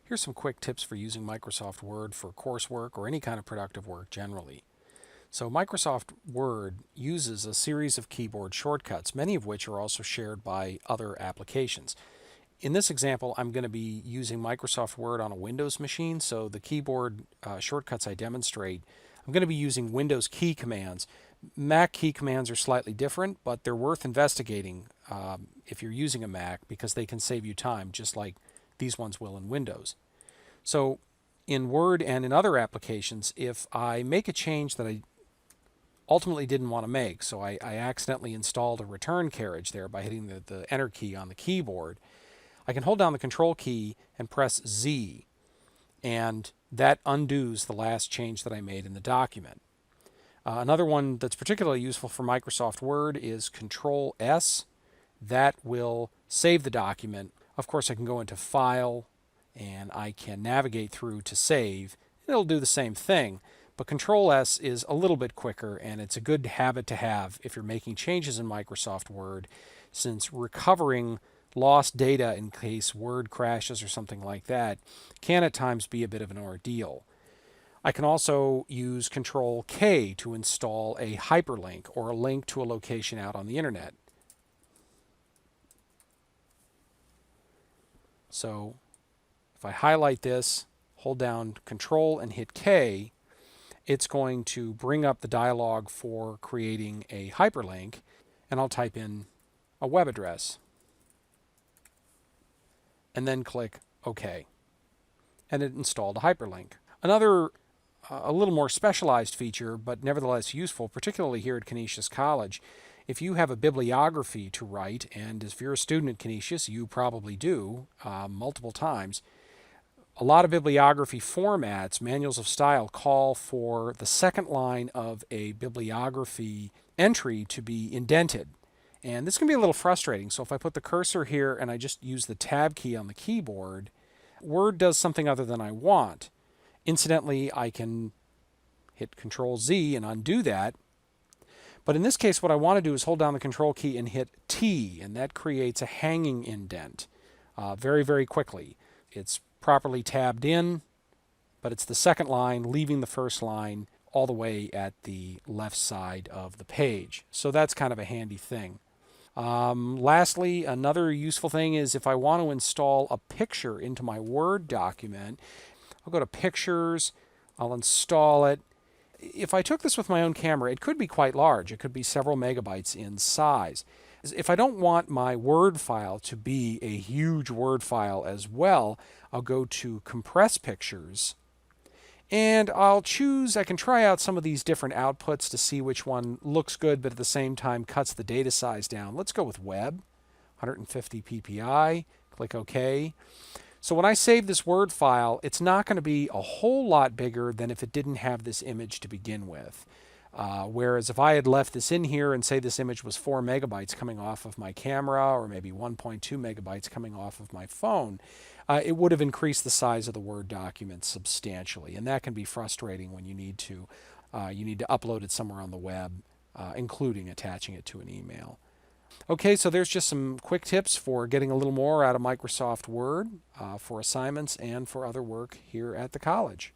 Here's some quick tips for using Microsoft Word for coursework or any kind of productive work generally. So Microsoft Word uses a series of keyboard shortcuts, many of which are also shared by other applications. In this example, I'm going to be using Microsoft Word on a Windows machine, so the keyboard shortcuts I demonstrate, I'm going to be using Windows key commands. Mac key commands are slightly different, but they're worth investigating if you're using a Mac because they can save you time, just like these ones will in Windows. So in Word and in other applications, if I make a change that I ultimately didn't want to make, so I accidentally installed a return carriage there by hitting the Enter key on the keyboard, I can hold down the Control key and press Z, and that undoes the last change that I made in the document. Another one that's particularly useful for Microsoft Word is Ctrl S. That will save the document. Of course, I can go into File, and I can navigate through to save. It'll do the same thing, but Ctrl S is a little bit quicker, and it's a good habit to have if you're making changes in Microsoft Word, since recovering lost data in case Word crashes or something like that can at times be a bit of an ordeal. I can also use Ctrl K to install a hyperlink or a link to a location out on the internet. So if I highlight this, hold down Control and hit K, it's going to bring up the dialog for creating a hyperlink, and I'll type in a web address and then click OK. And it installed a hyperlink. Another a little more specialized feature, but nevertheless useful, particularly here at Canisius College, if you have a bibliography to write, and if you're a student at Canisius, you probably do multiple times, a lot of bibliography formats, manuals of style, call for the second line of a bibliography entry to be indented. And this can be a little frustrating. So if I put the cursor here and I just use the Tab key on the keyboard, Word does something other than I want. Incidentally, I can hit Control Z and undo that. But in this case, what I want to do is hold down the Control key and hit T, and that creates a hanging indent very, very quickly. It's properly tabbed in, but it's the second line, leaving the first line all the way at the left side of the page. So that's kind of a handy thing. Lastly, another useful thing is if I want to install a picture into my Word document, I'll go to Pictures, I'll install it. If I took this with my own camera, it could be quite large. It could be several megabytes in size. If I don't want my Word file to be a huge Word file as well, I'll go to Compress Pictures, and I'll choose, I can try out some of these different outputs to see which one looks good, but at the same time cuts the data size down. Let's go with Web, 150 ppi, click OK. So when I save this Word file, it's not going to be a whole lot bigger than if it didn't have this image to begin with. Whereas if I had left this in here and say this image was 4 megabytes coming off of my camera, or maybe 1.2 megabytes coming off of my phone, it would have increased the size of the Word document substantially. And that can be frustrating when you need to upload it somewhere on the web, including attaching it to an email. Okay, so there's just some quick tips for getting a little more out of Microsoft Word for assignments and for other work here at the college.